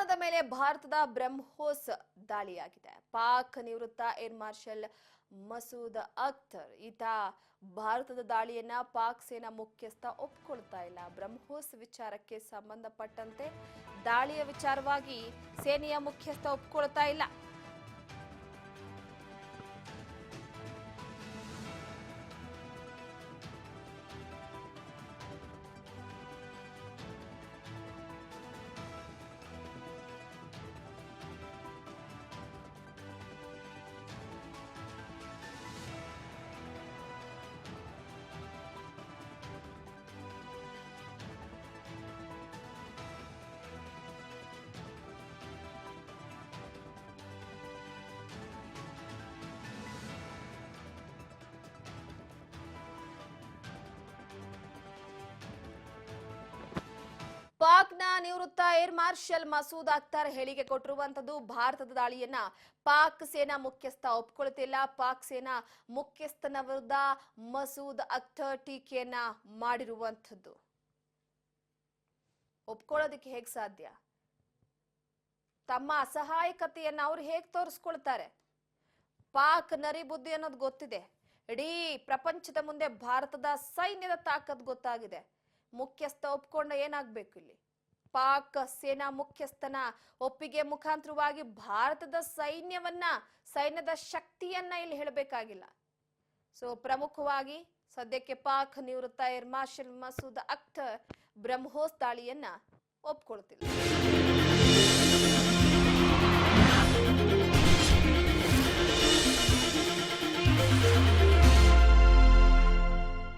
ಪಾಕ್ದ ಮೇಲೆ ಭಾರತದ ಬ್ರಹ್ಮೋಸ್ ದಾಳಿಯಾಗಿದೆ. ಪಾಕ್ ನಿವೃತ್ತ ಏರ್ ಮಾರ್ಷಲ್ ಮಸೂದ್ ಅಖ್ತರ್ ಈತ ಭಾರತದ ದಾಳಿಯನ್ನ ಪಾಕ್ ಸೇನಾ ಮುಖ್ಯಸ್ಥ ಒಪ್ಪಿಕೊಳ್ತಾ ಇಲ್ಲ. ಬ್ರಹ್ಮೋಸ್ ವಿಚಾರಕ್ಕೆ ಸಂಬಂಧಪಟ್ಟಂತೆ ದಾಳಿಯ ವಿಚಾರವಾಗಿ ಸೇನೆಯ ಮುಖ್ಯಸ್ಥ ಒಪ್ಪಿಕೊಳ್ತಾ ಇಲ್ಲ. ಪಾಕ್ನ ನಿವೃತ್ತ ಏರ್ ಮಾರ್ಷಲ್ ಮಸೂದ್ ಅಖ್ತರ್ ಹೇಳಿಕೆ ಕೊಟ್ಟಿರುವಂತದ್ದು ಭಾರತದ ದಾಳಿಯನ್ನ ಪಾಕ್ ಸೇನಾ ಮುಖ್ಯಸ್ಥ ಒಪ್ಕೊಳ್ತಿಲ್ಲ. ಪಾಕ್ ಸೇನಾ ಮುಖ್ಯಸ್ಥನ ವಿರುದ್ಧ ಮಸೂದ್ ಅಖ್ತರ್ ಟೀಕೆಯನ್ನ ಮಾಡಿರುವಂತದ್ದು ಒಪ್ಕೊಳ್ಳೋದಕ್ಕೆ ಹೇಗ್ ಸಾಧ್ಯ? ತಮ್ಮ ಅಸಹಾಯಕತೆಯನ್ನ ಅವ್ರು ಹೇಗ್ ತೋರಿಸ್ಕೊಳ್ತಾರೆ? ಪಾಕ್ ನರಿ ಬುದ್ಧಿ ಅನ್ನೋದು ಗೊತ್ತಿದೆ. ಇಡೀ ಪ್ರಪಂಚದ ಮುಂದೆ ಭಾರತದ ಸೈನ್ಯದ ತಾಕತ್ ಗೊತ್ತಾಗಿದೆ. ಮುಖ್ಯಸ್ಥ ಒಪ್ಕೊಂಡ ಏನಾಗ್ಬೇಕು? ಇಲ್ಲಿ ಪಾಕ್ ಸೇನಾ ಮುಖ್ಯಸ್ಥನ ಒಪ್ಪಿಗೆ ಮುಖಾಂತರವಾಗಿ ಭಾರತದ ಸೈನ್ಯದ ಶಕ್ತಿಯನ್ನ ಇಲ್ಲಿ ಹೇಳಬೇಕಾಗಿಲ್ಲ. ಸೊ ಪ್ರಮುಖವಾಗಿ ಸದ್ಯಕ್ಕೆ ಪಾಕ್ ನಿವೃತ್ತ ಏರ್ ಮಾರ್ಷಲ್ ಮಸೂದ್ ಅಖ್ತರ್ ಬ್ರಹ್ಮೋಸ್ ದಾಳಿಯನ್ನ ಒಪ್ಕೊಳ್ತಿಲ್ಲ.